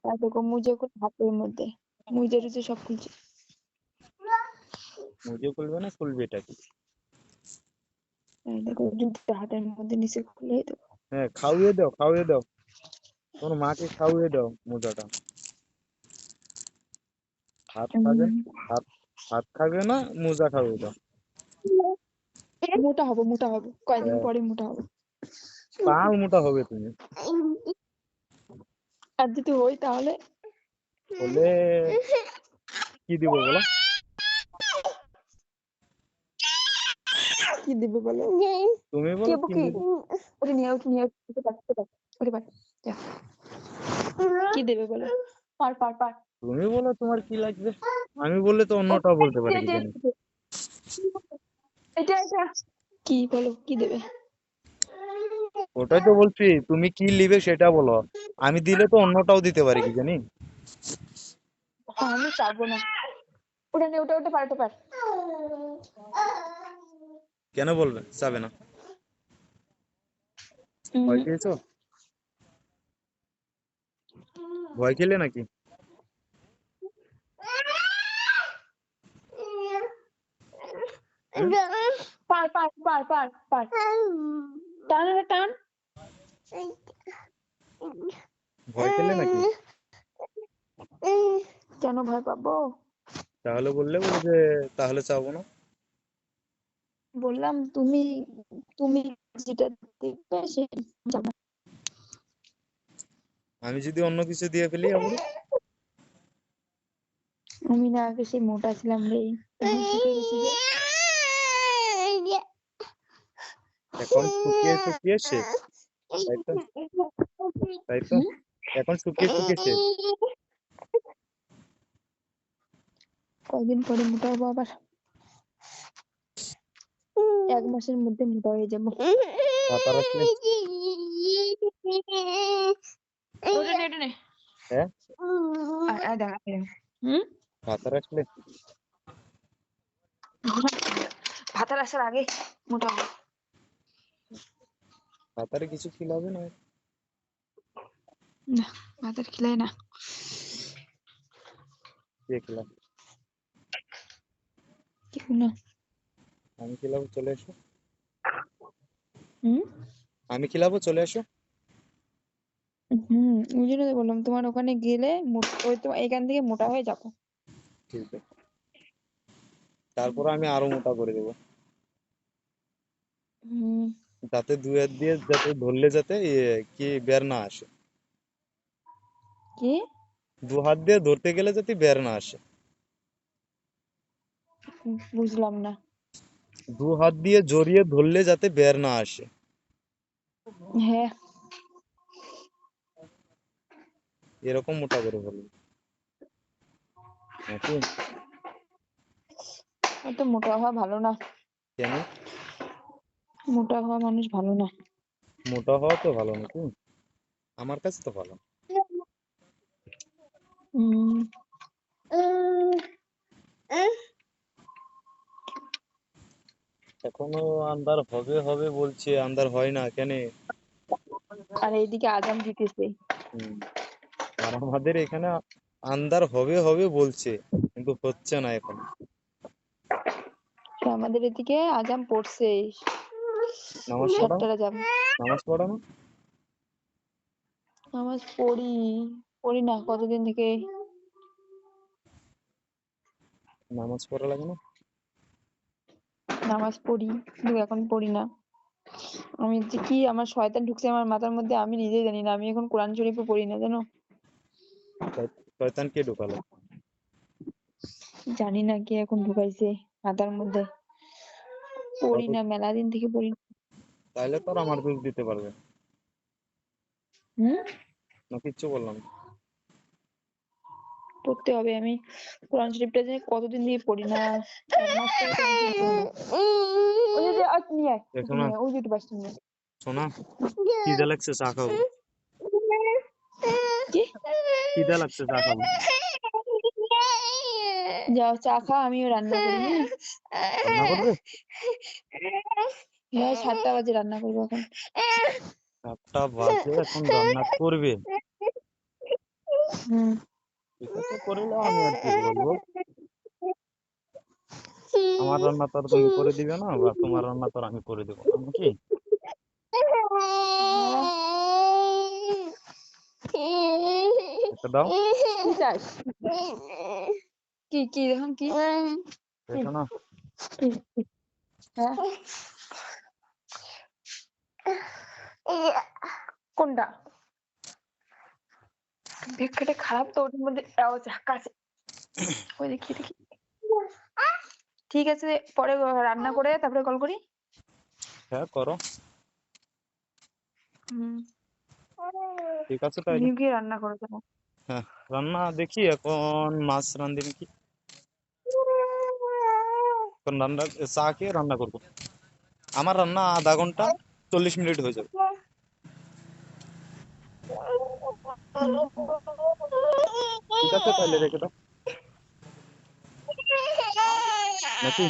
দেখো মুজে করে হাতের মধ্যে মুজে রুজে সব খুলছে। মুজে খুলবে না, খুলবে এটা কি? দেখো জুতো হাতের মধ্যে নিচে খুলে দেবো। হ্যাঁ, খাওয়িয়ে দাও, খাওয়িয়ে দাও, তোমার মাকে খাওয়িয়ে দাও মোজাটা। ভাত খাবে, ভাত ভাত খাবে না, মোজা খাওয়িয়ে দাও। মোটা হবে মোটা হবে, কয়েকদিন হ্যাঁ, পরে মোটা হবে। কাল মোটা হবে তুমি। আর যদি হই তাহলে বলে কি দিব বলো? কি দিবে বলো? তুমি কি বলো কি কি নিবে? ওটা নিয়ে ওটা নিয়ে ওটা পার কি দেবে বলো? পার পার পার তুমি বলো তোমার কি লাগবে। আমি বললে তো অন্যটাও বলতে পারি, কি জানি। এটা এটা কি বলো কি দেবে? ওটাই তো বলছি, তুমি কি নিবে সেটা বলো। আমি দিলে তো অন্যটাও দিতে পারি, কি জানি। আমি চাবো না। ওটা নে ওটা ওটা পার ওটা পার। কেন বলবে যাবে না? ভয় হুম। খেয়েছো? ভয় খেলে নাকি? হুম? পার পার পার পার পার টান রে টান। ভয় খেলে নাকি? কেন ভয় পাবো? তাহলে বললে বলে যে তাহলে চাবো না। বললাম তুমি তুমি যেটা দেখবে সেটা যাবো। আমি যদি অন্য কিছু দিয়ে ফেলি আবার? আমি না আগে সেই মোটা ছিলাম রে, এখন শুকিয়ে গেছি যে। এখন শুকিয়ে শুকিয়ে শেষ, তাই তো? তাই তো, হুম? এখন শুকিয়ে শুকিয়ে শেষ। কয়দিন পরে মোটা হবো আবার, 1 মাসের মধ্যে মোটা হয়ে যাবো। ভাতার আসলে? ওটা নে ওটা নে। হ্যাঁ, দেখা হুম। ভাতার আসলে? ভাতার আসার আগে মোটা হবো। ভাতারে কিছু খিলাবে না? না, ভাতার খিলাই না। কে খিলাবে? কেউ না। আমি খিলাবো, চলে এসো। হুম আমি খিলাবো, চলে এসো। হুম ওই জন্য তো বললাম তোমার ওখানে গেলে ওই তো এখান থেকে মোটা হয়ে যাবো। ঠিক আছে, তারপর আমি আরো মোটা করে দেবো। হুম যাতে 2 হাত দিয়ে যাতে ধরলে যাতে কি বের না আসে। কি 2 হাত দিয়ে ধরতে গেলে যাতে বের না আসে। বুঝলাম না। 2 হাত দিয়ে জড়িয়ে ধরলে যাতে বের না আসে। হ্যাঁ এরকম মোটা করে ফেলবো নাকি? এত মোটা হওয়া ভালো না। কেন? মোটা হওয়া মানুষ ভালো না। মোটা হওয়া তো ভালো নাকি? আমার কাছে তো ভালো। হুম এখনো আন্ধার হবে হবে বলছে, আন্ধার হয় না কেন? আর এইদিকে আজান দিতেছে। হুম, আর আমাদের এখানে আন্ধার হবে হবে বলছে, কিন্তু হচ্ছে না এখন। তো আমাদের এদিকে আজান পড়ছে। নামাজ পড়াও, 7টার আজান। নামাজ পড়ানো। নামাজ পড়ি পড়ি না কতদিন থেকে। নামাজ পড়া লাগে না? নামাজ পড়ি কিন্তু এখন পড়ি না। আমি যে কি আমার শয়তান ঢুকছে আমার মাথার মধ্যে, আমি নিজেই জানি না। আমি এখন কোরআন শরীফও পড়ি না জানো। শয়তান কে ঢুকালো? জানি না কে এখন ঢুকাইছে মাথার মধ্যে। পড়ি তারপর না, মেলা দিন থেকে পড়ি না। তাইলে তো আর আমার দোষ দিতে পারবে না। হুম না, কিচ্ছু বললাম না। পড়তে হবে। আমি কোরআন শরীফটা যে কতদিন দিয়ে পড়ি না, 1 মাস থেকে কোরআন শরীফ পড়ি না। ওই যে নিয়ে আয় দেখো একটু না, নিয়ে আয়, ওই যে একটু বাসটা নিয়ে শোনা, খিদে লাগছে, চা খাবো। আয়। কি খিদে লাগছে, চা খাবো। যাও চা খাও, আমিও রান্না করি। রান্না করবে? হ্যাঁ 7টা বাজে রান্না করবো এখন। 7টা বাজে এখন রান্না করবে? হুম। ঠিক আছে করে নাও, আমি আর কি বলবো। আমার রান্না তো আর তুমি করে দিবে না, বা তোমার রান্না তো আর আমি করে দেবো না নাকি? এটা দাও, কি চাস? কি এখন কি? এটা না। হ্যাঁ কোনটা? ভেটকাটা খারাপ তো, ওটার মধ্যে ঝাক্কা আছে। ওই দেখি দেখি। ঠিক আছে, পরে রান্না করে তারপরে কল করি। হ্যাঁ করো, হুম। ঠিক আছে তাইলে। তুমি কি রান্না করো কেন? হ্যাঁ, রান্না দেখি এখন মাছ রান্ধি নাকি, এখন রান্না চা খেয়ে রান্না করবো। আমার রান্না আধা ঘন্টা 40 মিনিট হয়ে যাবে। ঠিক আছে তাইলে রেখে দাও নাকি?